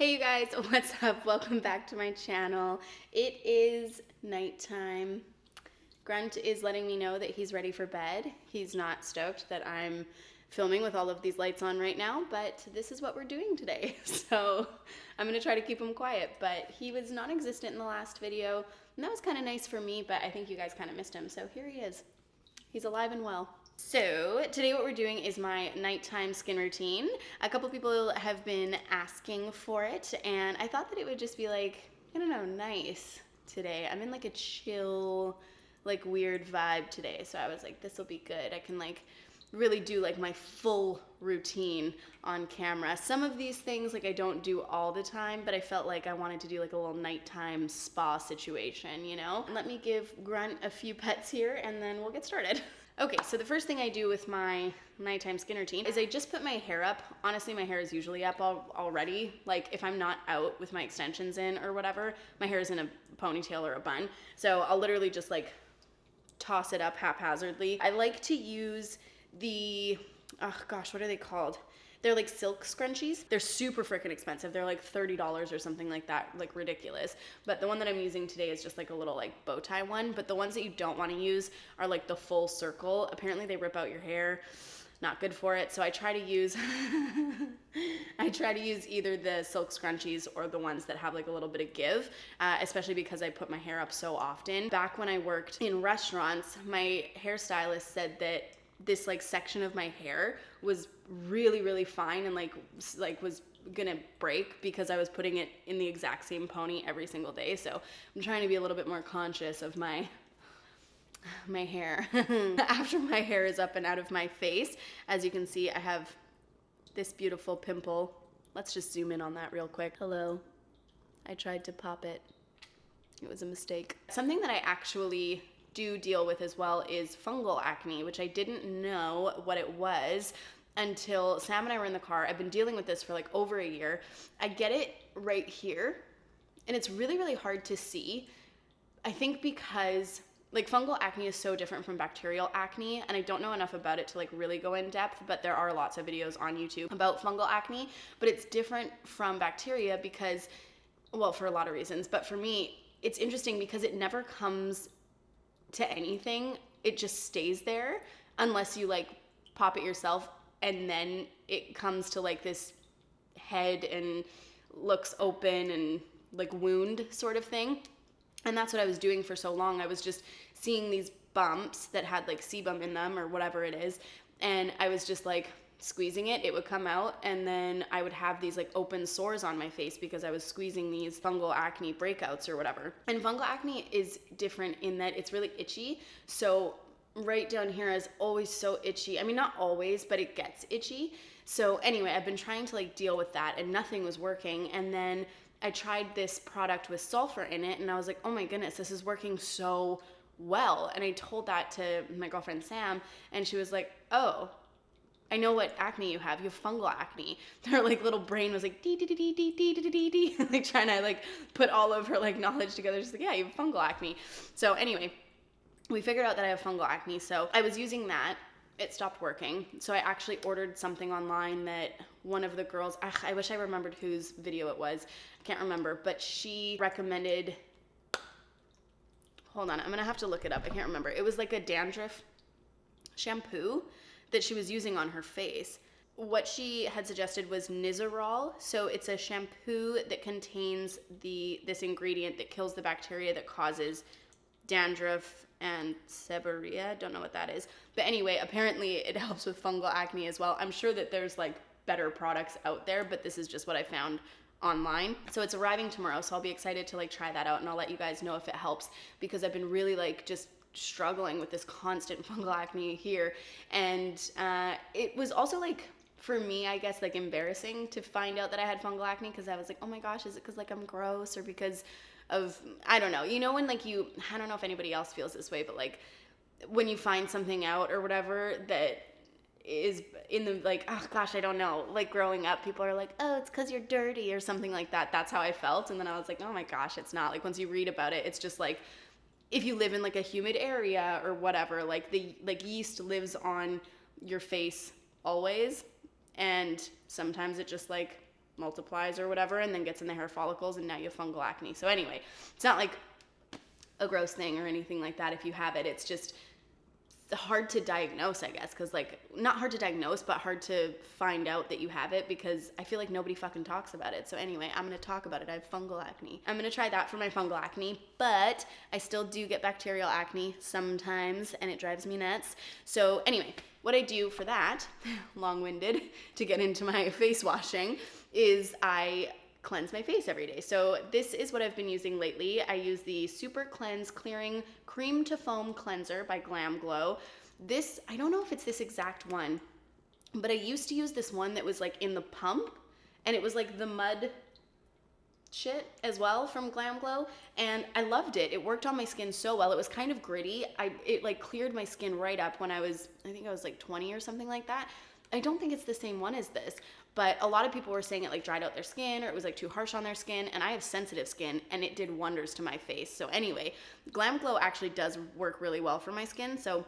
Hey you guys, what's up? Welcome back to my channel. It is nighttime. Grunt is letting me know that he's ready for bed. He's not stoked that I'm filming with all of these lights on right now, but this is what we're doing today. So I'm gonna try to keep him quiet, but he was non-existent in the last video, and that was kind of nice for me, but I think you guys kind of missed him. So here he is. He's alive and well. So today what we're doing is my nighttime skin routine. A couple people have been asking for it, and I thought that it would just be like, I don't know, nice today. I'm in like a chill, like weird vibe today. So I was like, this will be good. I can like really do like my full routine on camera. Some of these things like I don't do all the time, but I felt like I wanted to do like a little nighttime spa situation, you know? Let me give Grunt a few pets here and then we'll get started. Okay, so the first thing I do with my nighttime skin routine is I just put my hair up. Honestly, my hair is usually up already. Like if I'm not out with my extensions in or whatever, my hair is in a ponytail or a bun. So I'll literally just like toss it up haphazardly. I like to use the, oh gosh, what are they called? They're like silk scrunchies. They're super freaking expensive. They're like $30 or something like that, like ridiculous. But the one that I'm using today is just like a little like bow tie one. But the ones that you don't want to use are like the full circle. Apparently they rip out your hair. Not good for it. So I try to use, either the silk scrunchies or the ones that have like a little bit of give, especially because I put my hair up so often. Back when I worked in restaurants, my hairstylist said that this like section of my hair was really fine and like was gonna break because I was putting it in the exact same pony every single day. So I'm trying to be a little bit more conscious of my hair. After my hair is up and out of my face, as you can see, I have this beautiful pimple. Let's just zoom in on that real quick. Hello. I tried to pop it. It was a mistake. Something that I actually do deal with as well is fungal acne, which I didn't know what it was until Sam and I were in the car. I've been dealing with this for like over a year. I get it right here, and it's really hard to see. I think because like fungal acne is so different from bacterial acne, and I don't know enough about it to like really go in depth, but there are lots of videos on YouTube about fungal acne, but it's different from bacteria because, well, for a lot of reasons, but for me, it's interesting because it never comes to anything. It just stays there unless you like pop it yourself, and then it comes to like this head and looks open and like wound sort of thing. And that's what I was doing for so long. I was just seeing these bumps that had like sebum in them or whatever it is, and I was just like squeezing it, it would come out, and then I would have these like open sores on my face because I was squeezing these fungal acne breakouts or whatever. And fungal acne is different in that it's really itchy. So right down here is always so itchy. I mean, not always, but it gets itchy. So anyway, I've been trying to like deal with that and nothing was working. And then I tried this product with sulfur in it and I was like, oh my goodness, this is working so well. And I told that to my girlfriend Sam, and she was like, oh, I know what acne you have. You have fungal acne. Her like little brain was like dee dee dee dee dee dee dee dee dee, like trying to like put all of her like knowledge together. She's like, yeah, you have fungal acne. So anyway, we figured out that I have fungal acne. So I was using that. It stopped working. So I actually ordered something online that one of the girls, I wish I remembered whose video it was. I can't remember, but she recommended, hold on, I'm gonna have to look it up. I can't remember. It was like a dandruff shampoo that she was using on her face. What she had suggested was Nizoral. So it's a shampoo that contains this ingredient that kills the bacteria that causes dandruff and seborrhea. Don't know what that is. But anyway, apparently it helps with fungal acne as well. I'm sure that there's like better products out there, but this is just what I found online. So it's arriving tomorrow, so I'll be excited to like try that out, and I'll let you guys know if it helps, because I've been really like just struggling with this constant fungal acne here. And it was also like, for me, I guess, like embarrassing to find out that I had fungal acne, because I was like, oh my gosh, is it because like I'm gross or because of, I don't know, you know, when like I don't know if anybody else feels this way, but like when you find something out or whatever that is in the like, oh gosh, I don't know, like growing up, people are like, oh, it's because you're dirty or something like that. That's how I felt. And then I was like, oh my gosh, it's not. Like once you read about it, it's just like, if you live in like a humid area or whatever, like the yeast lives on your face always, and sometimes it just like multiplies or whatever and then gets in the hair follicles and now you have fungal acne. So anyway, it's not like a gross thing or anything like that if you have it. It's just hard to diagnose, I guess, because like, not hard to diagnose, but hard to find out that you have it, because I feel like nobody fucking talks about it. So anyway, I'm gonna talk about it. I have fungal acne. I'm gonna try that for my fungal acne, but I still do get bacterial acne sometimes and it drives me nuts. So anyway, what I do for that, long-winded, to get into my face washing, is I cleanse my face every day. So this is what I've been using lately. I use the Super Cleanse Clearing Cream to Foam Cleanser by Glam Glow. This, I don't know if it's this exact one, but I used to use this one that was like in the pump, and it was like the mud shit as well from Glam Glow, and I loved it. It worked on my skin so well. It was kind of gritty. It like cleared my skin right up when I think I was like 20 or something like that. I don't think it's the same one as this, but a lot of people were saying it like dried out their skin or it was like too harsh on their skin, and I have sensitive skin and it did wonders to my face. So anyway, Glam Glow actually does work really well for my skin. So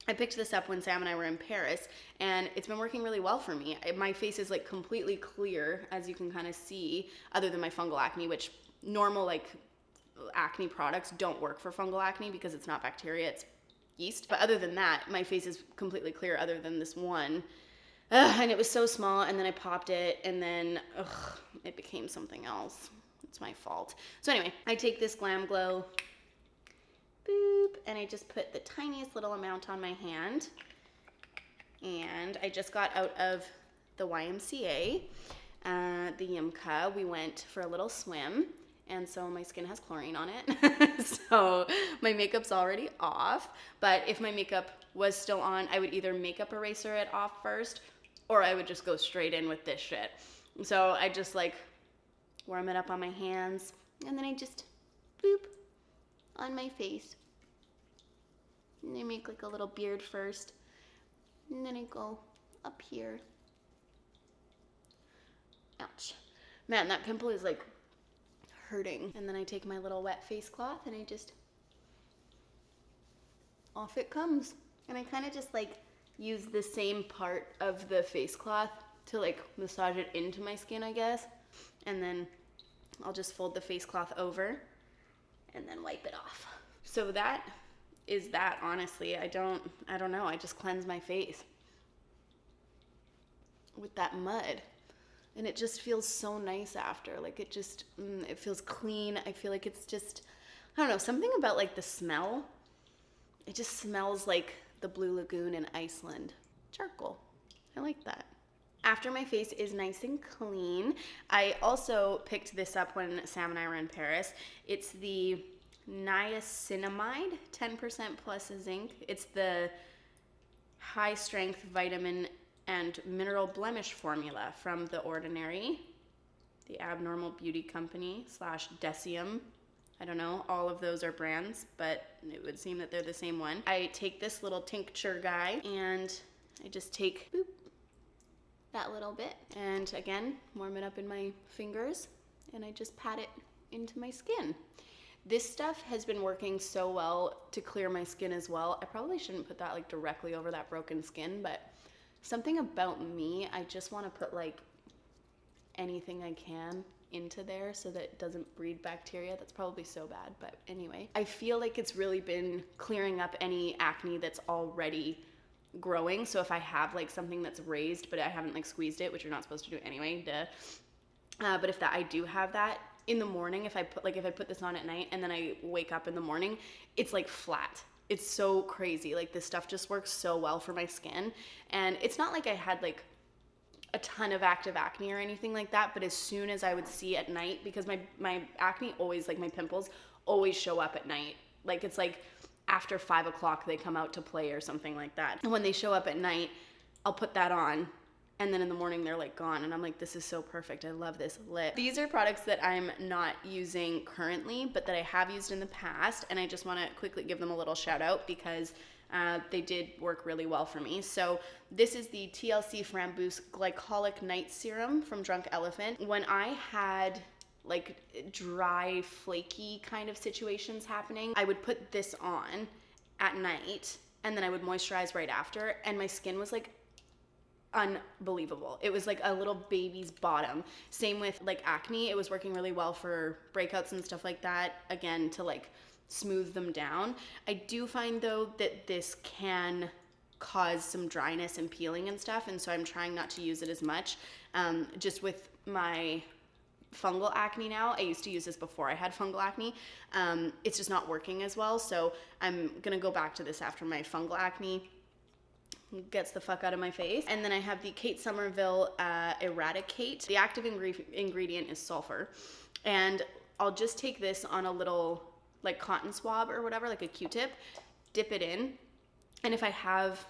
I picked this up when Sam and I were in Paris, and it's been working really well for me. My face is like completely clear, as you can kind of see, other than my fungal acne, which normal like acne products don't work for fungal acne because it's not bacteria, it's yeast. But other than that, my face is completely clear other than this one. And it was so small, and then I popped it, and then it became something else. It's my fault. So anyway, I take this Glam Glow, boop, and I just put the tiniest little amount on my hand. And I just got out of the YMCA, the Yimka. We went for a little swim, and so my skin has chlorine on it. So my makeup's already off, but if my makeup was still on, I would either makeup eraser it off first, or I would just go straight in with this shit. So I just like warm it up on my hands, and then I just boop on my face. And I make like a little beard first, and then I go up here. Ouch. Man, that pimple is like hurting. And then I take my little wet face cloth and I just, off it comes. And I kind of just like use the same part of the face cloth to like massage it into my skin, I guess. And then I'll just fold the face cloth over and then wipe it off. So that is that, honestly. I don't know. I just cleanse my face with that mud. And it just feels so nice after. Like it just, it feels clean. I feel like it's just, I don't know, something about like the smell. It just smells like the Blue Lagoon in Iceland. Charcoal. I like that. After my face is nice and clean, I also picked this up when Sam and I were in Paris. It's the niacinamide, 10% plus zinc. It's the high strength vitamin and mineral blemish formula from The Ordinary, the Abnormal Beauty Company / Decium. I don't know, all of those are brands, but it would seem that they're the same one. I take this little tincture guy and I just take boop, that little bit, and again, warm it up in my fingers, and I just pat it into my skin. This stuff has been working so well to clear my skin as well. I probably shouldn't put that like directly over that broken skin, but something about me, I just want to put like anything I can into there so that it doesn't breed bacteria. That's probably so bad, but anyway. I feel like it's really been clearing up any acne that's already growing. So if I have like something that's raised, but I haven't like squeezed it, which you're not supposed to do anyway, but if that I do have that in the morning, if I put this on at night and then I wake up in the morning, it's like flat. It's so crazy. Like this stuff just works so well for my skin. And it's not like I had like a ton of active acne or anything like that, but as soon as I would see at night, because my acne always, like my pimples always show up at night. Like it's like after 5 o'clock they come out to play or something like that. And when they show up at night, I'll put that on, and then in the morning they're like gone, and I'm like, this is so perfect. I love this lip. These are products that I'm not using currently, but that I have used in the past, and I just want to quickly give them a little shout out because they did work really well for me. So this is the TLC Framboos Glycolic Night Serum from Drunk Elephant. When I had like dry, flaky kind of situations happening, I would put this on at night and then I would moisturize right after, and my skin was like unbelievable. It was like a little baby's bottom. Same with like acne. It was working really well for breakouts and stuff like that. Again, to like smooth them down. I do find though that this can cause some dryness and peeling and stuff, and so I'm trying not to use it as much. Just with my fungal acne now, I used to use this before I had fungal acne. It's just not working as well, so I'm gonna go back to this after my fungal acne gets the fuck out of my face. And then I have the Kate Somerville Eradicate. The active ingredient is sulfur, and I'll just take this on a little like cotton swab or whatever, like a Q-tip, dip it in, and if I have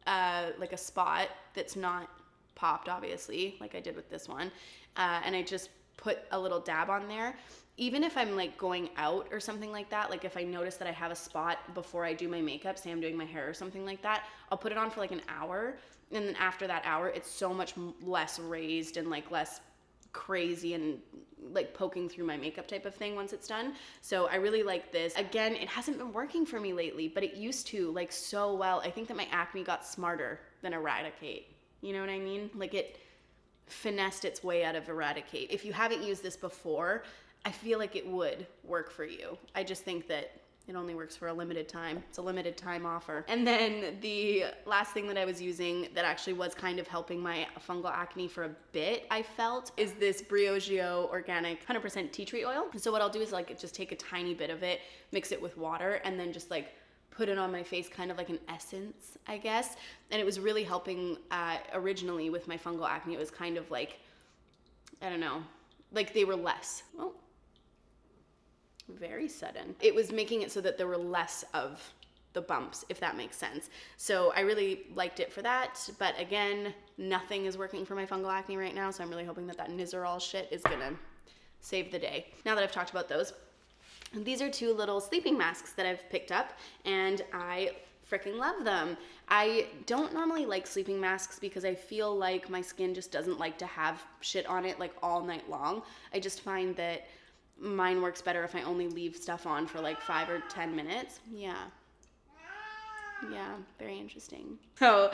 like a spot that's not popped, obviously, like I did with this one, and I just put a little dab on there, even if I'm like going out or something like that, like if I notice that I have a spot before I do my makeup, say I'm doing my hair or something like that, I'll put it on for like an hour, and then after that hour, it's so much less raised and like less crazy and like poking through my makeup type of thing once it's done. So I really like this. Again, it hasn't been working for me lately, but it used to like so well. I think that my acne got smarter than Eradicate. You know what I mean? Like it finessed its way out of Eradicate. If you haven't used this before, I feel like it would work for you. I just think that it only works for a limited time. It's a limited time offer. And then the last thing that I was using that actually was kind of helping my fungal acne for a bit, I felt, is this Briogeo organic 100% tea tree oil. So what I'll do is like just take a tiny bit of it, mix it with water, and then just like put it on my face, kind of like an essence, I guess. And it was really helping originally with my fungal acne. It was kind of like, I don't know, like they were less. Oh, very sudden. It was making it so that there were less of the bumps, if that makes sense. So I really liked it for that. But again, nothing is working for my fungal acne right now. So I'm really hoping that that Nizoral shit is gonna save the day. Now that I've talked about those, these are two little sleeping masks that I've picked up, and I freaking love them. I don't normally like sleeping masks because I feel like my skin just doesn't like to have shit on it like all night long. I just find that mine works better if I only leave stuff on for like 5 or 10 minutes. Yeah, very interesting. So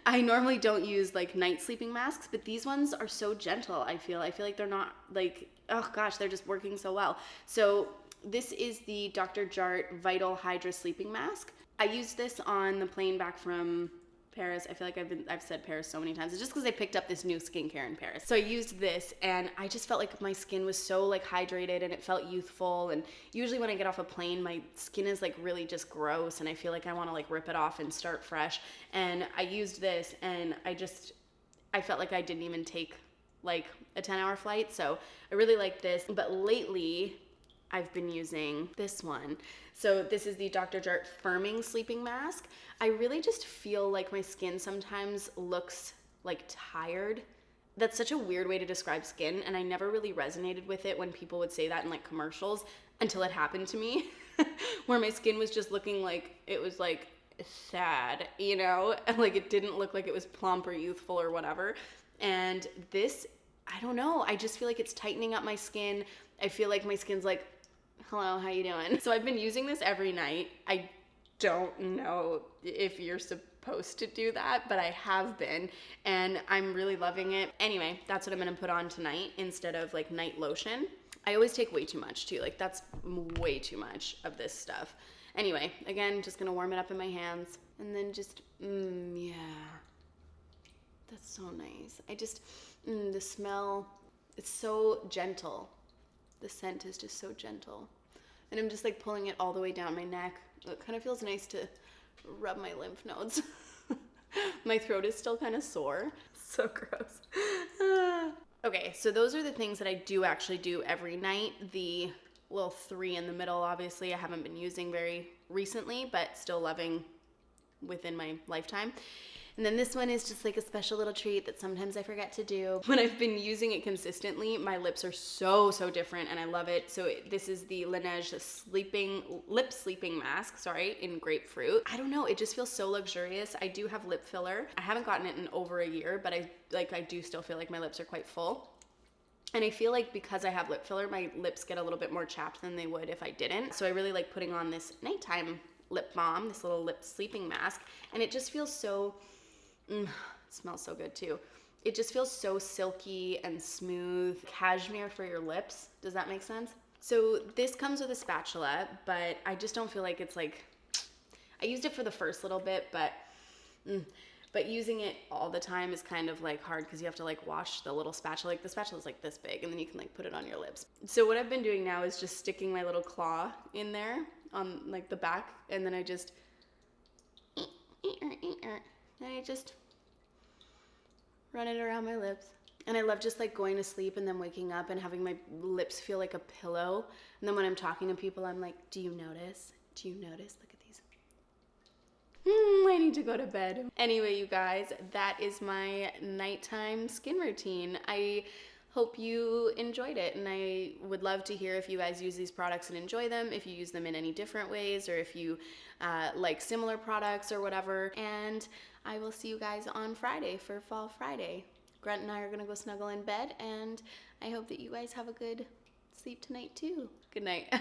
I normally don't use like night sleeping masks, but these ones are so gentle. I feel like they're not like, oh gosh, they're just working so well. So this is the Dr. Jart Vital Hydra Sleeping Mask. I used this on the plane back from Paris. I feel like I've said Paris so many times. It's just because I picked up this new skincare in Paris. So I used this, and I just felt like my skin was so like hydrated, and it felt youthful. And usually when I get off a plane, my skin is like really just gross, and I feel like I want to like rip it off and start fresh. And I used this, and I felt like I didn't even take like a 10-hour flight. So I really like this. But lately, I've been using this one. So this is the Dr. Jart Firming Sleeping Mask. I really just feel like my skin sometimes looks like tired. That's such a weird way to describe skin, and I never really resonated with it when people would say that in like commercials until it happened to me, where my skin was just looking like it was like sad, you know? And like it didn't look like it was plump or youthful or whatever. And this, I don't know, I just feel like it's tightening up my skin. I feel like my skin's like, hello, how you doing? So I've been using this every night. I don't know if you're supposed to do that, but I have been, and I'm really loving it. Anyway, that's what I'm gonna put on tonight instead of like night lotion. I always take way too much too. Like that's way too much of this stuff. Anyway, again, just gonna warm it up in my hands, and then just, yeah. That's so nice. I just, the smell, it's so gentle. The scent is just so gentle. And I'm just like pulling it all the way down my neck. It kind of feels nice to rub my lymph nodes. My throat is still kind of sore. So gross. Okay, so those are the things that I do actually do every night. The little 3 in the middle, obviously, I haven't been using very recently, but still loving within my lifetime. And then this one is just like a special little treat that sometimes I forget to do. When I've been using it consistently, my lips are so different, and I love it. So this is the Laneige lip sleeping mask, in grapefruit. I don't know, it just feels so luxurious. I do have lip filler. I haven't gotten it in over a year, but I do still feel like my lips are quite full. And I feel like because I have lip filler, my lips get a little bit more chapped than they would if I didn't. So I really like putting on this nighttime lip balm, this little lip sleeping mask, and it just feels so It smells so good too. It just feels so silky and smooth. Cashmere for your lips. Does that make sense? So this comes with a spatula, but I just don't feel like it's like, I used it for the first little bit, but using it all the time is kind of like hard because you have to like wash the little spatula. Like the spatula is like this big, and then you can like put it on your lips. So what I've been doing now is just sticking my little claw in there on like the back, and then I just run it around my lips. And I love just like going to sleep and then waking up and having my lips feel like a pillow. And then when I'm talking to people, I'm like, do you notice? Do you notice? Look at these. I need to go to bed. Anyway, you guys, that is my nighttime skin routine. I hope you enjoyed it, and I would love to hear if you guys use these products and enjoy them, if you use them in any different ways, or if you like similar products or whatever. And I will see you guys on Friday for Fall Friday. Grunt and I are gonna go snuggle in bed, and I hope that you guys have a good sleep tonight too. Good night.